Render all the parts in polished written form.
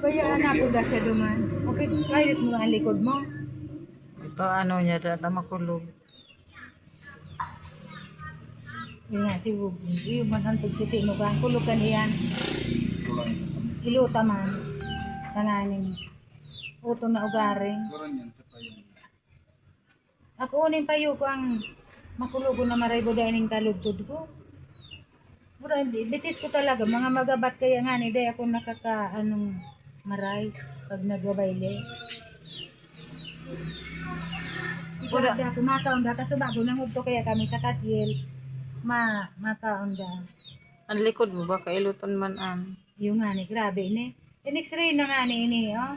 Bayaan ako da siya duman. Okay, kahit mo ang likod mo. Ito ano niya, data makulog. Yun nga, si Bug. Yung manhantog titi mo ka. Kulukan iyan. Iluta man. Nanganing. Uto na ugaring. Ako unin payo ko ang makulugo na maray budaning taludtod ko. Mura, bitis ko talaga. Mga magabat kaya nga ni day ako anong maray pag nagbabayle. Grabe ako makaunda kaso bago nangudto kaya kami sa Katyel. Makaunda. Ang likod mo ba, kailuton man ang. Yung nga ni, grabe ni. In-x-ray na nga ni ini, oh.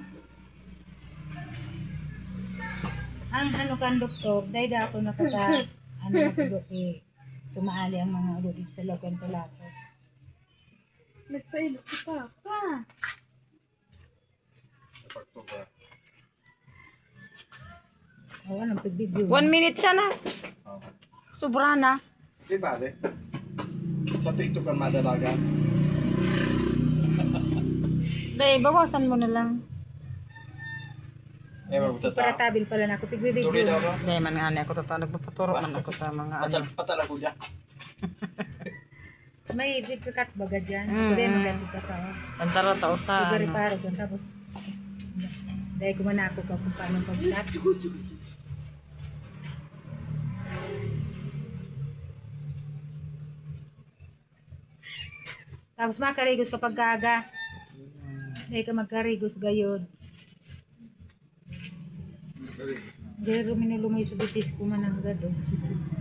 Ang ano kan doktor, dahil ako sumaali ang mga ulo dito sa Logan Tulapo. Nagpailot si Papa. Oh, anong pag-video? 1 minute sana. Sobra na. Di ba, de? Sa TikTok ang madalaga. Dahil, bawasan mo na lang. Eh, mabuta Para ta. tabil pala na ako, pag-video. Tuloy daw ko. Dahil man nga ako totoo, nagpapaturo man ako sa mga ano. Patala ko dyan. May kat baga dyan. Mm, Pwede mm. maganda ka pa. Ang taro sa Sigari ano. paro doon. Tapos, dahil kumanako ka kung paano pag-cut. Tapos makarigos kapag kaga. Dahil ka magkarigos gayon. Dahil ruminulumay sa bitis ko man ang gado.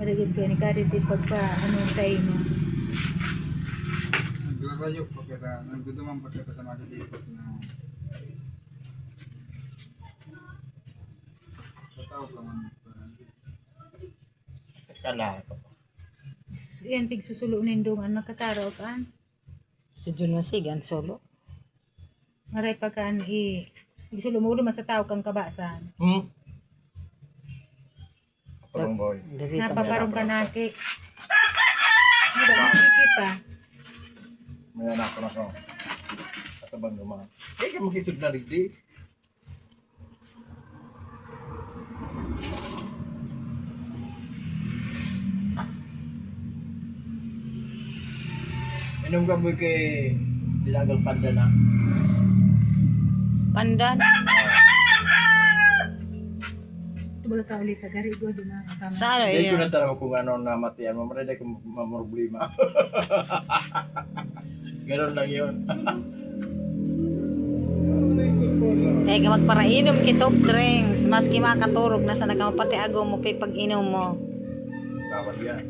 Marigod ka ni Karitit pagpa ano sa ino. Naglalayo pa kaya nagduduman pa kaya sa mga dito na tao ka man. Kala ko. Yan pig susulo nindong ang nakataro kaan. Si Jun Masigan, solo. Maray pagkaan igsulo mo naman sa tao kang kabasan. Tulong boy. Dali Napaparong ka naki. Hindi ba makikita? May anak ko na ko. Katabang naman. Eh, ka makisod na rigdi. Inom ka boy kay Dilagang Panda na. Pandan. Ito ba ka ulit tagarigo doon na. Sa ano Hindi ko yun? na tanong kung ano namatiyan mo. Maray ko mamroblema. Ganon lang yun. Dahil ka magparainom kay soft drinks. Maski makaturog na sa nakamapati agaw mo kay pag-inom mo. Bawal yan.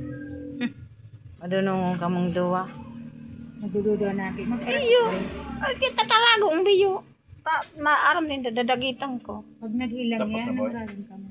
Madunong ka mong duwa. Nagdududo na akin. Iyo! Ay, kita tarago ang biyo. Maaram din, dadagitan ko. Pag naghilang Tapos yan, na, boy? nagkaroon ka mo.